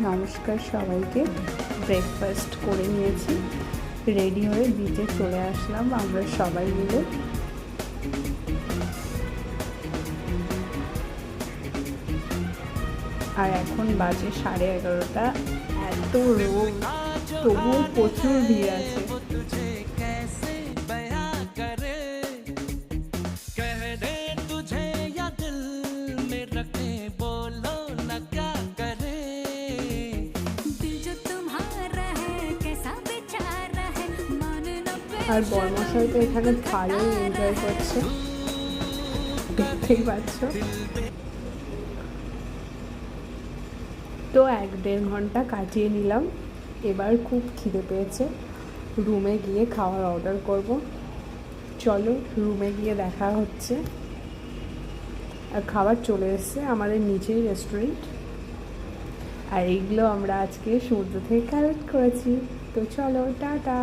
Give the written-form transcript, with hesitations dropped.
নমস্কার সবাইকে। ব্রেকফাস্ট করে নিয়েছি, রেডি হয়ে বিচে চলে আসলাম আমরা সবাই মিলে। আর এখন বাজে 11:30। এত রোদ, তবুও প্রচুর ভিড় আছে। আর বর্মশাই তো এখানে ভালোই এনজয় করছে, দেখতেই পাচ্ছ। তো 1-1.5 ঘন্টা কাটিয়ে নিলাম। এবার খুব খিদে পেয়েছে, রুমে গিয়ে খাওয়ার অর্ডার করব। চলো রুমে গিয়ে দেখা হচ্ছে। আর খাবার চলে এসছে আমাদের নিচেই রেস্টুরেন্ট। আর এইগুলো আমরা আজকে সমুদ্র থেকে কালেক্ট করেছি। তো চলো, টাটা।